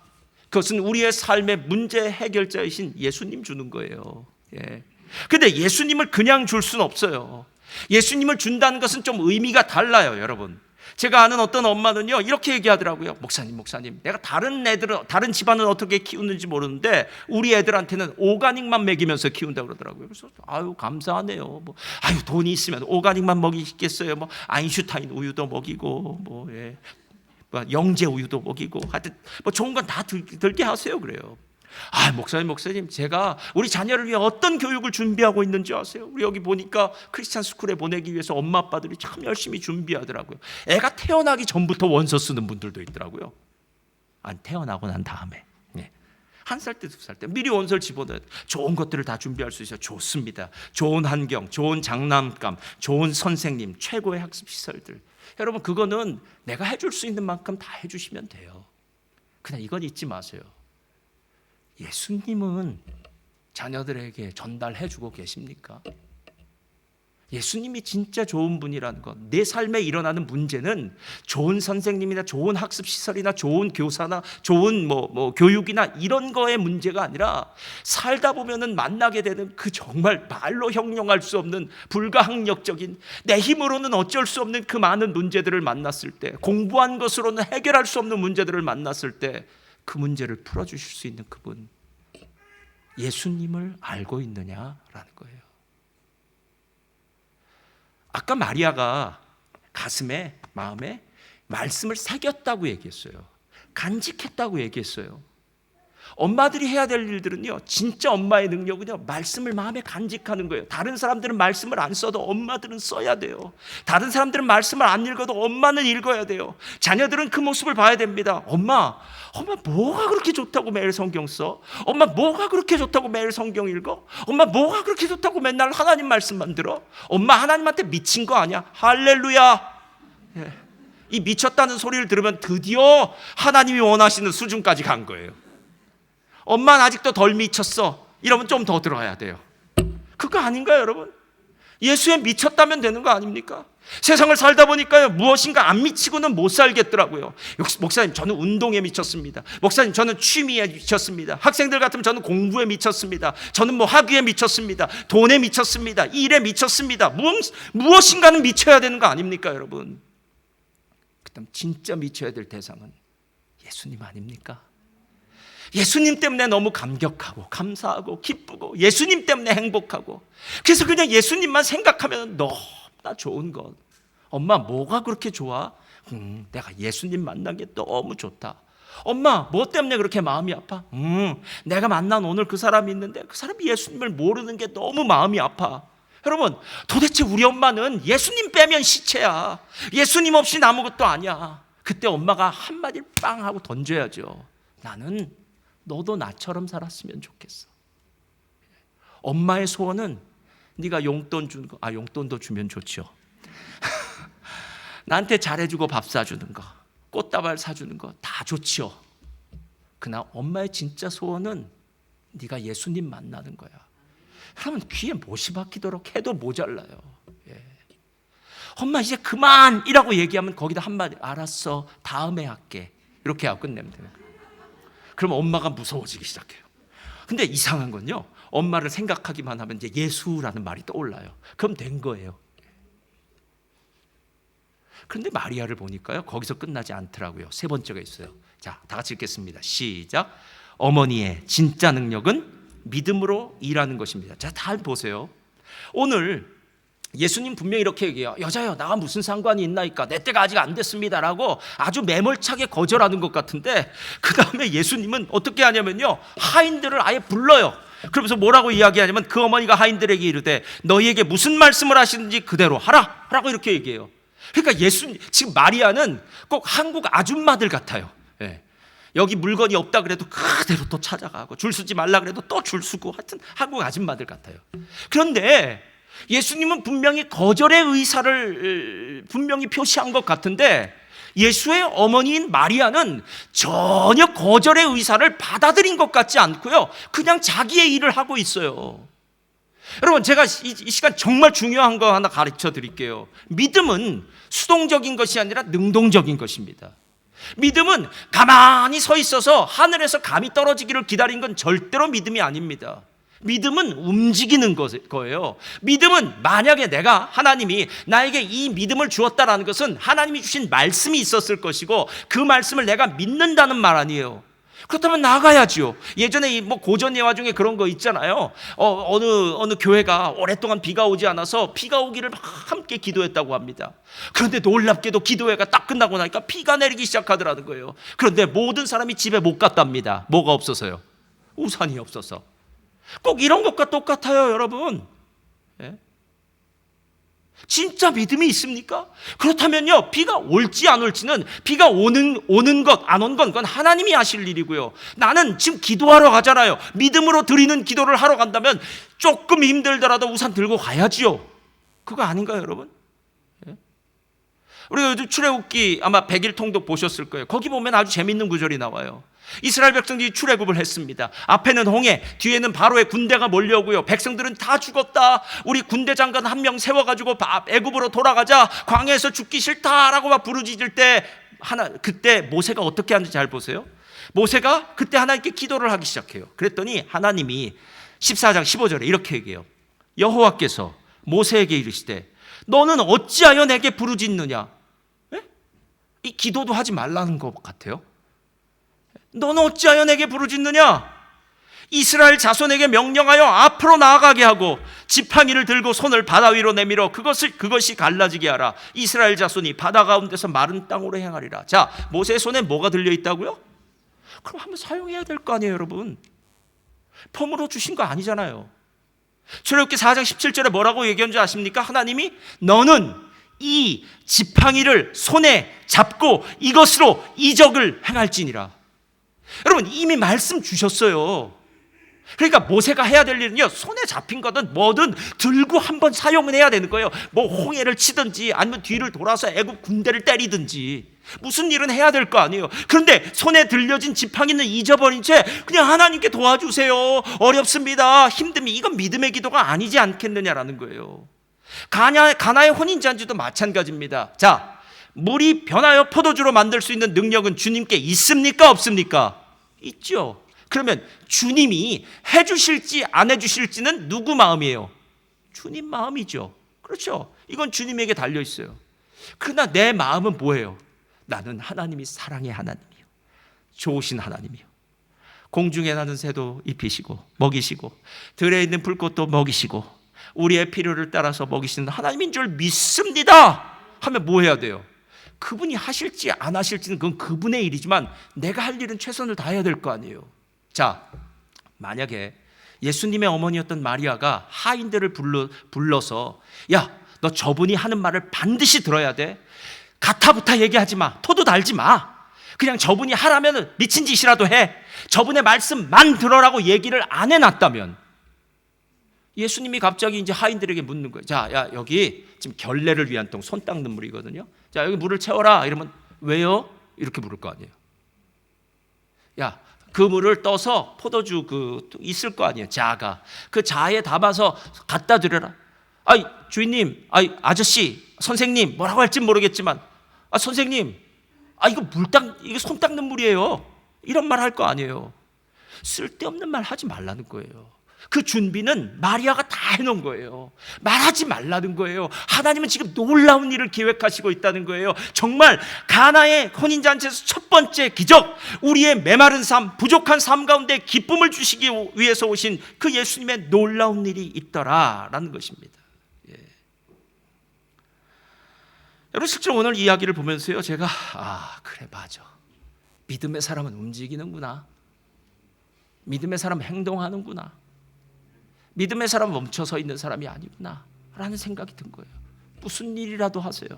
그것은 우리의 삶의 문제 해결자이신 예수님 주는 거예요. 예. 근데 예수님을 그냥 줄 수는 없어요. 예수님을 준다는 것은 좀 의미가 달라요, 여러분. 제가 아는 어떤 엄마는요, 이렇게 얘기하더라고요. 목사님, 내가 다른 집안은 어떻게 키우는지 모르는데 우리 애들한테는 오가닉만 먹이면서 키운다고 그러더라고요. 그래서 감사하네요. 돈이 있으면 오가닉만 먹이겠어요. 아인슈타인 우유도 먹이고 영재 우유도 먹이고, 하여튼 좋은 건 다 들게 하세요. 그래요. 목사님, 제가 우리 자녀를 위해 어떤 교육을 준비하고 있는지 아세요? 우리 여기 보니까 크리스찬 스쿨에 보내기 위해서 엄마 아빠들이 참 열심히 준비하더라고요. 애가 태어나기 전부터 원서 쓰는 분들도 있더라고요. 태어나고 난 다음에 1살 때, 2살 때 미리 원서를 집어넣어야 돼. 좋은 것들을 다 준비할 수 있어요. 좋습니다. 좋은 환경, 좋은 장난감, 좋은 선생님, 최고의 학습 시설들. 여러분, 그거는 내가 해줄 수 있는 만큼 다 해주시면 돼요. 그냥 이건 잊지 마세요. 예수님은 자녀들에게 전달해주고 계십니까? 예수님이 진짜 좋은 분이라는 것. 내 삶에 일어나는 문제는 좋은 선생님이나 좋은 학습시설이나 좋은 교사나 좋은 교육이나 이런 거의 문제가 아니라, 살다 보면은 만나게 되는 그 정말 말로 형용할 수 없는 불가항력적인, 내 힘으로는 어쩔 수 없는 그 많은 문제들을 만났을 때, 공부한 것으로는 해결할 수 없는 문제들을 만났을 때 그 문제를 풀어주실 수 있는 그분, 예수님을 알고 있느냐라는 거예요. 아까 마리아가 가슴에, 마음에 말씀을 새겼다고 얘기했어요. 간직했다고 얘기했어요. 엄마들이 해야 될 일들은요, 진짜 엄마의 능력은요, 말씀을 마음에 간직하는 거예요. 다른 사람들은 말씀을 안 써도 엄마들은 써야 돼요. 다른 사람들은 말씀을 안 읽어도 엄마는 읽어야 돼요. 자녀들은 그 모습을 봐야 됩니다. 엄마 뭐가 그렇게 좋다고 매일 성경 써? 엄마 뭐가 그렇게 좋다고 매일 성경 읽어? 엄마 뭐가 그렇게 좋다고 맨날 하나님 말씀만 들어? 엄마 하나님한테 미친 거 아니야? 할렐루야. 예. 이 미쳤다는 소리를 들으면 드디어 하나님이 원하시는 수준까지 간 거예요. 엄마는 아직도 덜 미쳤어, 이러면 좀 더 들어야 돼요. 그거 아닌가요, 여러분? 예수에 미쳤다면 되는 거 아닙니까? 세상을 살다 보니까요, 무엇인가 안 미치고는 못 살겠더라고요. 역시 목사님, 저는 운동에 미쳤습니다. 목사님, 저는 취미에 미쳤습니다. 학생들 같으면 저는 공부에 미쳤습니다. 저는 학위에 미쳤습니다. 돈에 미쳤습니다. 일에 미쳤습니다. 무엇인가는 미쳐야 되는 거 아닙니까, 여러분? 그다음 진짜 미쳐야 될 대상은 예수님 아닙니까? 예수님 때문에 너무 감격하고 감사하고 기쁘고, 예수님 때문에 행복하고, 그래서 그냥 예수님만 생각하면 너무나 좋은 것. 엄마 뭐가 그렇게 좋아? 내가 예수님 만난 게 너무 좋다. 엄마 뭐 때문에 그렇게 마음이 아파? 내가 만난 오늘 그 사람이 있는데 그 사람이 예수님을 모르는 게 너무 마음이 아파. 여러분, 도대체 우리 엄마는 예수님 빼면 시체야. 예수님 없이는 아무것도 아니야. 그때 엄마가 한마디를 빵 하고 던져야죠. 나는 너도 나처럼 살았으면 좋겠어. 엄마의 소원은 네가 용돈 주는 거, 용돈도 주면 좋죠. 나한테 잘해주고 밥 사주는 거, 꽃다발 사주는 거 다 좋지요. 그러나 엄마의 진짜 소원은 네가 예수님 만나는 거야. 그러면 귀에 못이 박히도록 해도 모자라요. 예. 엄마 이제 그만이라고 얘기하면 거기다 한마디 알았어 다음에 할게 이렇게 하고 끝내면 돼요. 그럼 엄마가 무서워지기 시작해요. 근데 이상한 건요, 엄마를 생각하기만 하면 이제 예수라는 말이 떠올라요. 그럼 된 거예요. 그런데 마리아를 보니까요, 거기서 끝나지 않더라고요. 세 번째가 있어요. 자, 다 같이 읽겠습니다. 시작. 어머니의 진짜 능력은 믿음으로 일하는 것입니다. 자, 다 보세요. 오늘 예수님 분명히 이렇게 얘기해요. 여자여, 나가 무슨 상관이 있나이까? 내 때가 아직 안 됐습니다라고 아주 매몰차게 거절하는 것 같은데, 그 다음에 예수님은 어떻게 하냐면요, 하인들을 아예 불러요. 그러면서 뭐라고 이야기하냐면 그 어머니가 하인들에게 이르되 너희에게 무슨 말씀을 하시는지 그대로 하라 라고 이렇게 얘기해요. 그러니까 지금 마리아는 꼭 한국 아줌마들 같아요. 예. 여기 물건이 없다 그래도 그대로 또 찾아가고, 줄 서지 말라 그래도 또 줄 서고, 하여튼 한국 아줌마들 같아요. 그런데 예수님은 분명히 거절의 의사를 분명히 표시한 것 같은데, 예수의 어머니인 마리아는 전혀 거절의 의사를 받아들인 것 같지 않고요, 그냥 자기의 일을 하고 있어요. 여러분, 제가 이 시간 정말 중요한 거 하나 가르쳐 드릴게요. 믿음은 수동적인 것이 아니라 능동적인 것입니다. 믿음은 가만히 서 있어서 하늘에서 감이 떨어지기를 기다린 건 절대로 믿음이 아닙니다. 믿음은 움직이는 거예요. 믿음은 만약에 하나님이 나에게 이 믿음을 주었다라는 것은 하나님이 주신 말씀이 있었을 것이고, 그 말씀을 내가 믿는다는 말 아니에요. 그렇다면 나가야지요. 예전에 뭐 고전 예화 중에 그런 거 있잖아요. 어느 교회가 오랫동안 비가 오지 않아서 비가 오기를 함께 기도했다고 합니다. 그런데 놀랍게도 기도회가 딱 끝나고 나니까 비가 내리기 시작하더라는 거예요. 그런데 모든 사람이 집에 못 갔답니다. 뭐가 없어서요? 우산이 없어서. 꼭 이런 것과 똑같아요, 여러분. 예? 진짜 믿음이 있습니까? 그렇다면요, 비가 올지 안 올지는, 비가 오는 것 안 온 건 그건 하나님이 하실 일이고요. 나는 지금 기도하러 가잖아요. 믿음으로 드리는 기도를 하러 간다면 조금 힘들더라도 우산 들고 가야지요. 그거 아닌가요, 여러분? 예? 우리가 요즘 출애굽기 아마 100일 통독 보셨을 거예요. 거기 보면 아주 재밌는 구절이 나와요. 이스라엘 백성들이 출애굽을 했습니다. 앞에는 홍해, 뒤에는 바로의 군대가 몰려오고요. 백성들은 다 죽었다. 우리 군대 장관 한 명 세워가지고 애굽으로 돌아가자. 광야에서 죽기 싫다라고 막 부르짖을 때 그때 모세가 어떻게 하는지 잘 보세요. 모세가 그때 하나님께 기도를 하기 시작해요. 그랬더니 하나님이 14장 15절에 이렇게 얘기해요. 여호와께서 모세에게 이르시되 너는 어찌하여 내게 부르짖느냐? 예? 이 기도도 하지 말라는 것 같아요. 너는 어찌하여 내게 부르짖느냐? 이스라엘 자손에게 명령하여 앞으로 나아가게 하고 지팡이를 들고 손을 바다 위로 내밀어 그것이 갈라지게 하라. 이스라엘 자손이 바다 가운데서 마른 땅으로 행하리라. 자, 모세의 손에 뭐가 들려 있다고요? 그럼 한번 사용해야 될 거 아니에요, 여러분. 폼으로 주신 거 아니잖아요. 출애굽기 4장 17절에 뭐라고 얘기한 줄 아십니까? 하나님이 너는 이 지팡이를 손에 잡고 이것으로 이적을 행할지니라. 여러분, 이미 말씀 주셨어요. 그러니까 모세가 해야 될 일은요, 손에 잡힌 거든 뭐든 들고 한번 사용을 해야 되는 거예요. 뭐 홍해를 치든지 아니면 뒤를 돌아서 애굽 군대를 때리든지 무슨 일은 해야 될 거 아니에요. 그런데 손에 들려진 지팡이는 잊어버린 채 그냥 하나님께 도와주세요, 어렵습니다, 힘듦이, 이건 믿음의 기도가 아니지 않겠느냐라는 거예요. 가나의 혼인잔치도 마찬가지입니다. 자, 물이 변하여 포도주로 만들 수 있는 능력은 주님께 있습니까, 없습니까? 있죠. 그러면 주님이 해주실지 안 해주실지는 누구 마음이에요? 주님 마음이죠. 그렇죠. 이건 주님에게 달려 있어요. 그러나 내 마음은 뭐예요? 나는 하나님이 사랑의 하나님이요, 좋으신 하나님이요, 공중에 나는 새도 입히시고 먹이시고 들에 있는 불꽃도 먹이시고 우리의 필요를 따라서 먹이시는 하나님인 줄 믿습니다 하면 뭐 해야 돼요? 그분이 하실지 안 하실지는 그건 그분의 일이지만 내가 할 일은 최선을 다해야 될 거 아니에요. 자, 만약에 예수님의 어머니였던 마리아가 하인들을 불러서 야, 너 저분이 하는 말을 반드시 들어야 돼. 가타부타 얘기하지 마. 토도 달지 마. 그냥 저분이 하라면 미친 짓이라도 해. 저분의 말씀만 들어라고 얘기를 안 해놨다면, 예수님이 갑자기 이제 하인들에게 묻는 거예요. 자, 야, 여기 지금 결례를 위한 통, 손 닦는 물이거든요. 자, 여기 물을 채워라. 이러면 왜요? 이렇게 물을 거 아니에요. 야, 그물을 떠서 포도주 있을 거 아니에요. 자가. 그 자에 담아서 갖다 드려라. 아이 주인님, 아이 아저씨, 선생님 뭐라고 할지 모르겠지만, 선생님, 이거 손 닦는 물이에요. 이런 말 할 거 아니에요. 쓸데없는 말 하지 말라는 거예요. 그 준비는 마리아가 다 해놓은 거예요. 말하지 말라는 거예요. 하나님은 지금 놀라운 일을 계획하시고 있다는 거예요. 정말 가나의 혼인잔치에서 첫 번째 기적, 우리의 메마른 삶, 부족한 삶 가운데 기쁨을 주시기 위해서 오신 그 예수님의 놀라운 일이 있더라라는 것입니다. 예. 여러분, 실제로 오늘 이야기를 보면서요, 제가 그래 맞아, 믿음의 사람은 움직이는구나, 믿음의 사람은 행동하는구나, 믿음의 사람은 멈춰서 있는 사람이 아니구나 라는 생각이 든 거예요. 무슨 일이라도 하세요.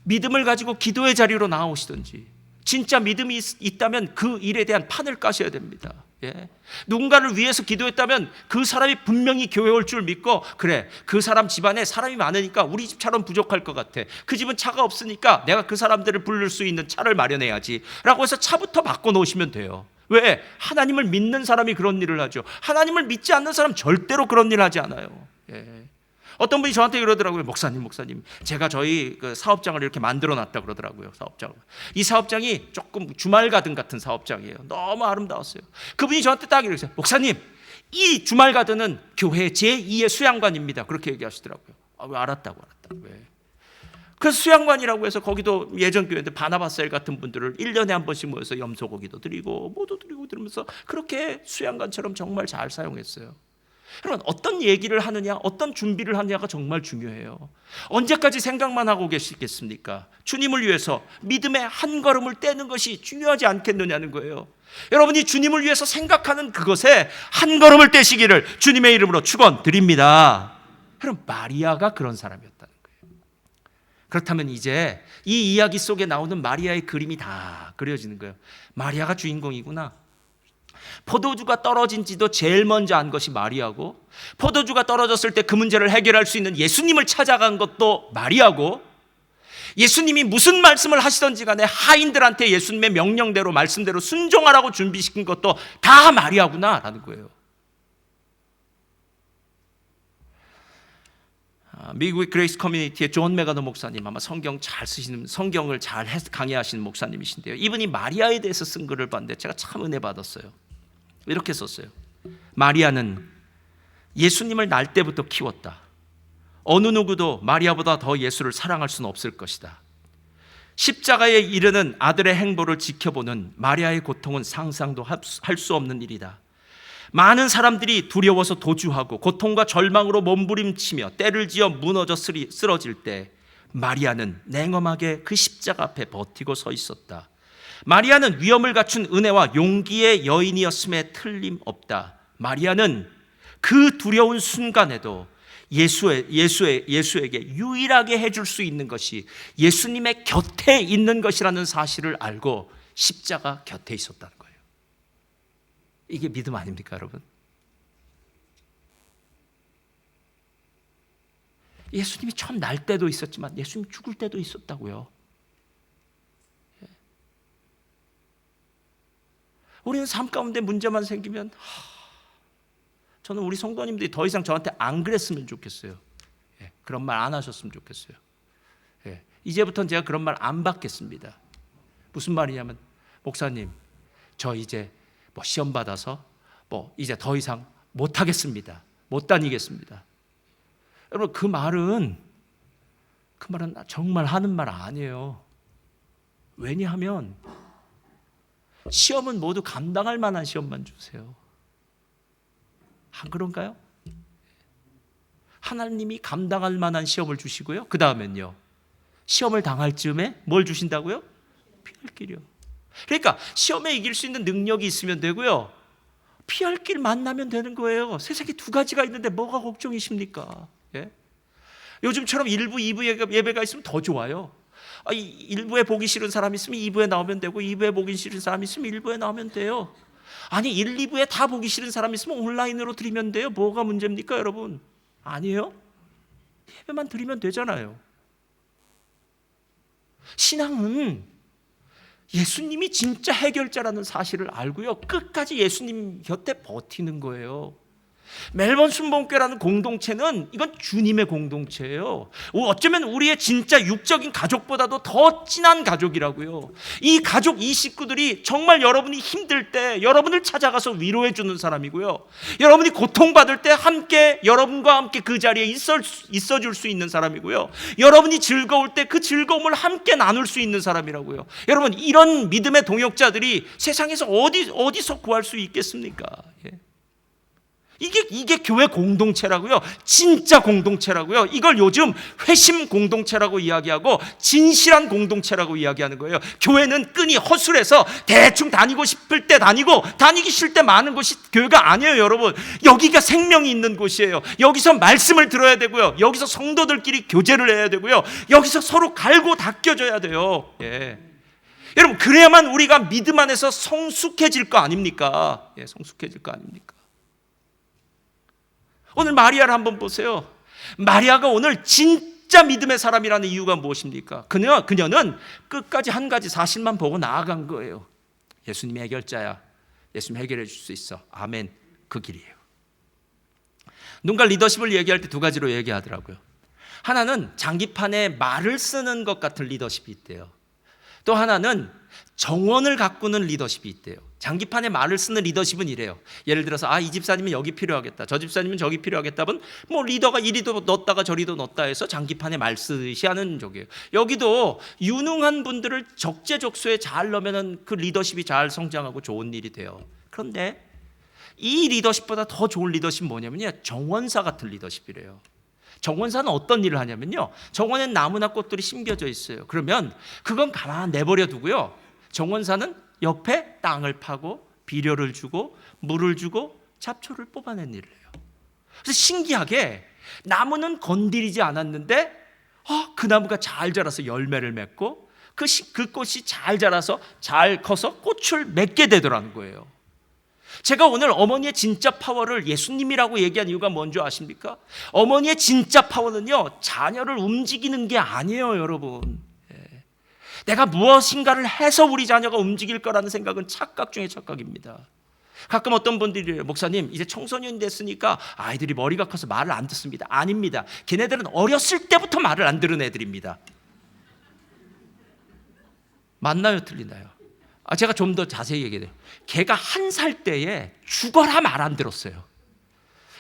믿음을 가지고 기도의 자리로 나오시든지, 진짜 믿음이 있다면 그 일에 대한 판을 까셔야 됩니다. 예. 누군가를 위해서 기도했다면 그 사람이 분명히 교회 올 줄 믿고, 그래 그 사람 집안에 사람이 많으니까 우리 집처럼 부족할 것 같아, 그 집은 차가 없으니까 내가 그 사람들을 부를 수 있는 차를 마련해야지 라고 해서 차부터 바꿔놓으시면 돼요. 왜? 하나님을 믿는 사람이 그런 일을 하죠. 하나님을 믿지 않는 사람 절대로 그런 일을 하지 않아요. 예. 어떤 분이 저한테 그러더라고요. 목사님, 제가 저희 그 사업장을 이렇게 만들어 놨다 그러더라고요. 사업장을. 이 사업장이 조금 주말 가든 같은 사업장이에요. 너무 아름다웠어요. 그분이 저한테 딱 이러세요. 목사님, 이 주말 가든은 교회 제2의 수양관입니다. 그렇게 얘기하시더라고요. 왜? 알았다고. 왜? 그래서 수양관이라고 해서 거기도 예전 교회인데 바나바셀 같은 분들을 1년에 한 번씩 모여서 염소고기도 드리고 뭐도 드리고 들으면서 그렇게 수양관처럼 정말 잘 사용했어요. 여러분, 어떤 얘기를 하느냐, 어떤 준비를 하느냐가 정말 중요해요. 언제까지 생각만 하고 계시겠습니까? 주님을 위해서 믿음의 한 걸음을 떼는 것이 중요하지 않겠느냐는 거예요. 여러분이 주님을 위해서 생각하는 그것에 한 걸음을 떼시기를 주님의 이름으로 축원드립니다. 여러분, 마리아가 그런 사람이었다는 거예요. 그렇다면 이제 이 이야기 속에 나오는 마리아의 그림이 다 그려지는 거예요. 마리아가 주인공이구나. 포도주가 떨어진지도 제일 먼저 안 것이 마리아고, 포도주가 떨어졌을 때 그 문제를 해결할 수 있는 예수님을 찾아간 것도 마리아고, 예수님이 무슨 말씀을 하시던지 간에 하인들한테 예수님의 명령대로 말씀대로 순종하라고 준비시킨 것도 다 마리아구나라는 거예요. 미국의 그레이스 커뮤니티의 존 메가너 목사님, 아마 성경을 잘 강의하시는 목사님이신데요, 이분이 마리아에 대해서 쓴 글을 봤는데 제가 참 은혜 받았어요. 이렇게 썼어요. 마리아는 예수님을 날 때부터 키웠다. 어느 누구도 마리아보다 더 예수를 사랑할 수는 없을 것이다. 십자가에 이르는 아들의 행보를 지켜보는 마리아의 고통은 상상도 할 수 없는 일이다. 많은 사람들이 두려워서 도주하고 고통과 절망으로 몸부림치며 때를 지어 무너져 쓰러질 때 마리아는 냉엄하게 그 십자가 앞에 버티고 서 있었다. 마리아는 위엄을 갖춘 은혜와 용기의 여인이었음에 틀림없다. 마리아는 그 두려운 순간에도 예수에게 유일하게 해줄 수 있는 것이 예수님의 곁에 있는 것이라는 사실을 알고 십자가 곁에 있었다는 거예요. 이게 믿음 아닙니까, 여러분? 예수님이 처음 날 때도 있었지만 예수님이 죽을 때도 있었다고요. 우리는 삶 가운데 문제만 생기면 저는 우리 성도님들이 더 이상 저한테 안 그랬으면 좋겠어요. 그런 말 안 하셨으면 좋겠어요. 이제부터는 제가 그런 말 안 받겠습니다. 무슨 말이냐면, 목사님, 저 이제 시험 받아서 이제 더 이상 못 하겠습니다. 못 다니겠습니다. 여러분, 그 말은 정말 하는 말 아니에요. 왜냐하면 시험은 모두 감당할 만한 시험만 주세요. 안 그런가요? 하나님이 감당할 만한 시험을 주시고요, 그 다음엔요, 시험을 당할 즈음에 뭘 주신다고요? 피할 길이요. 그러니까 시험에 이길 수 있는 능력이 있으면 되고요, 피할 길 만나면 되는 거예요. 세상에 두 가지가 있는데 뭐가 걱정이십니까? 예? 요즘처럼 1부, 2부 예배가 있으면 더 좋아요. 1부에 보기 싫은 사람이 있으면 2부에 나오면 되고, 2부에 보기 싫은 사람이 있으면 1부에 나오면 돼요. 아니 1, 2부에 다 보기 싫은 사람이 있으면 온라인으로 드리면 돼요. 뭐가 문제입니까, 여러분? 아니에요? 예배만 드리면 되잖아요. 신앙은 예수님이 진짜 해결자라는 사실을 알고요, 끝까지 예수님 곁에 버티는 거예요. 멜번 순복음교회라는 공동체는 이건 주님의 공동체예요. 어쩌면 우리의 진짜 육적인 가족보다도 더 진한 가족이라고요. 이 가족, 이 식구들이 정말 여러분이 힘들 때 여러분을 찾아가서 위로해 주는 사람이고요, 여러분이 고통받을 때 함께, 여러분과 함께 그 자리에 있어줄 수 있는 사람이고요, 여러분이 즐거울 때 그 즐거움을 함께 나눌 수 있는 사람이라고요. 여러분, 이런 믿음의 동역자들이 세상에서 어디서 구할 수 있겠습니까? 이게 교회 공동체라고요. 진짜 공동체라고요. 이걸 요즘 회심 공동체라고 이야기하고 진실한 공동체라고 이야기하는 거예요. 교회는 끈이 허술해서 대충 다니고 싶을 때 다니고 다니기 싫을 때 마는 곳이 교회가 아니에요, 여러분. 여기가 생명이 있는 곳이에요. 여기서 말씀을 들어야 되고요, 여기서 성도들끼리 교제를 해야 되고요, 여기서 서로 갈고 닦여줘야 돼요. 여러분, 그래야만 우리가 믿음 안에서 성숙해질 거 아닙니까? 성숙해질 거 아닙니까? 오늘 마리아를 한번 보세요. 마리아가 오늘 진짜 믿음의 사람이라는 이유가 무엇입니까? 그녀는 끝까지 한 가지 사실만 보고 나아간 거예요. 예수님이 해결자야. 예수님 해결해 줄 수 있어. 아멘. 그 길이에요. 누군가 리더십을 얘기할 때 두 가지로 얘기하더라고요. 하나는 장기판에 말을 쓰는 것 같은 리더십이 있대요. 또 하나는 정원을 가꾸는 리더십이 있대요. 장기판에 말을 쓰는 리더십은 이래요. 예를 들어서 이 집사님은 여기 필요하겠다, 저 집사님은 저기 필요하겠다 하면 리더가 이리도 넣었다가 저리도 넣었다 해서 장기판에 말 쓰듯이 하는 쪽이에요. 여기도 유능한 분들을 적재적소에 잘 넣으면 그 리더십이 잘 성장하고 좋은 일이 돼요. 그런데 이 리더십보다 더 좋은 리더십은 뭐냐면요, 정원사 같은 리더십이래요. 정원사는 어떤 일을 하냐면요, 정원엔 나무나 꽃들이 심겨져 있어요. 그러면 그건 가만 내버려 두고요, 정원사는 옆에 땅을 파고 비료를 주고 물을 주고 잡초를 뽑아낸 일을 해요. 그래서 신기하게 나무는 건드리지 않았는데 그 나무가 잘 자라서 열매를 맺고 그 꽃이 잘 자라서 잘 커서 꽃을 맺게 되더라는 거예요. 제가 오늘 어머니의 진짜 파워를 예수님이라고 얘기한 이유가 뭔지 아십니까? 어머니의 진짜 파워는요, 자녀를 움직이는 게 아니에요, 여러분. 내가 무엇인가를 해서 우리 자녀가 움직일 거라는 생각은 착각 중에 착각입니다. 가끔 어떤 분들이 이래요. 목사님, 이제 청소년이 됐으니까 아이들이 머리가 커서 말을 안 듣습니다. 아닙니다. 걔네들은 어렸을 때부터 말을 안 들은 애들입니다. 맞나요, 틀리나요? 제가 좀 더 자세히 얘기해요. 걔가 1살 때에 죽어라 말 안 들었어요.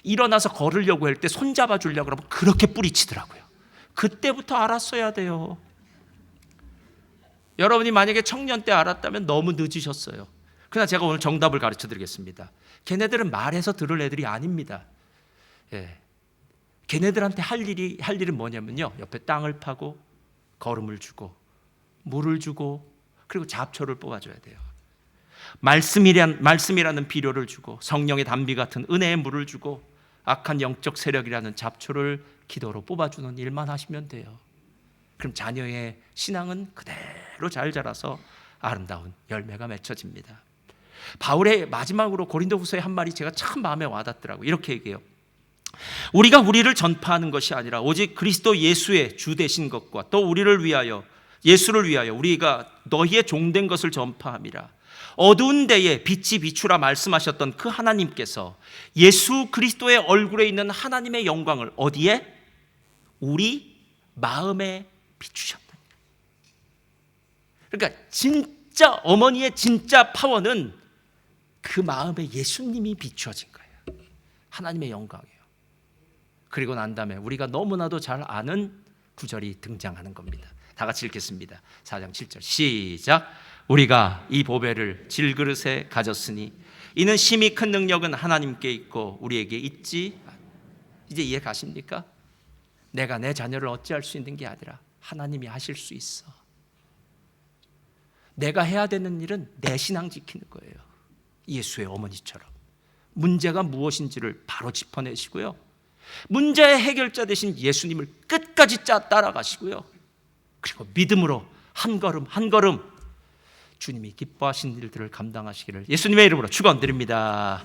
일어나서 걸으려고 할 때 손 잡아주려고 그러면 그렇게 뿌리치더라고요. 그때부터 알았어야 돼요. 여러분이 만약에 청년 때 알았다면 너무 늦으셨어요. 그러나 제가 오늘 정답을 가르쳐 드리겠습니다. 걔네들은 말해서 들을 애들이 아닙니다. 걔네들한테 할 일은 뭐냐면요, 옆에 땅을 파고 거름을 주고 물을 주고 그리고 잡초를 뽑아줘야 돼요. 말씀이라는 비료를 주고 성령의 담비 같은 은혜의 물을 주고 악한 영적 세력이라는 잡초를 기도로 뽑아주는 일만 하시면 돼요. 그럼 자녀의 신앙은 그대로 잘 자라서 아름다운 열매가 맺혀집니다. 바울의 마지막으로 고린도후서의 한 말이 제가 참 마음에 와닿더라고요. 이렇게 얘기해요. 우리가 우리를 전파하는 것이 아니라 오직 그리스도 예수의 주 되신 것과 또 우리를 위하여, 예수를 위하여 우리가 너희의 종된 것을 전파함이라. 어두운 데에 빛이 비추라 말씀하셨던 그 하나님께서 예수 그리스도의 얼굴에 있는 하나님의 영광을 어디에? 우리 마음에 비추셨다. 그러니까 진짜 어머니의 진짜 파워는 그 마음에 예수님이 비추어진 거예요. 하나님의 영광이에요. 그리고 난 다음에 우리가 너무나도 잘 아는 구절이 등장하는 겁니다. 다 같이 읽겠습니다. 4장 7절 시작. 우리가 이 보배를 질그릇에 가졌으니 이는 심히 큰 능력은 하나님께 있고 우리에게 있지. 이제 이해 가십니까? 내가 내 자녀를 어찌할 수 있는 게 아니라 하나님이 하실 수 있어. 내가 해야 되는 일은 내 신앙 지키는 거예요. 예수의 어머니처럼 문제가 무엇인지를 바로 짚어내시고요, 문제의 해결자 되신 예수님을 끝까지 따라가시고요, 그리고 믿음으로 한 걸음 한 걸음 주님이 기뻐하신 일들을 감당하시기를 예수님의 이름으로 축원드립니다.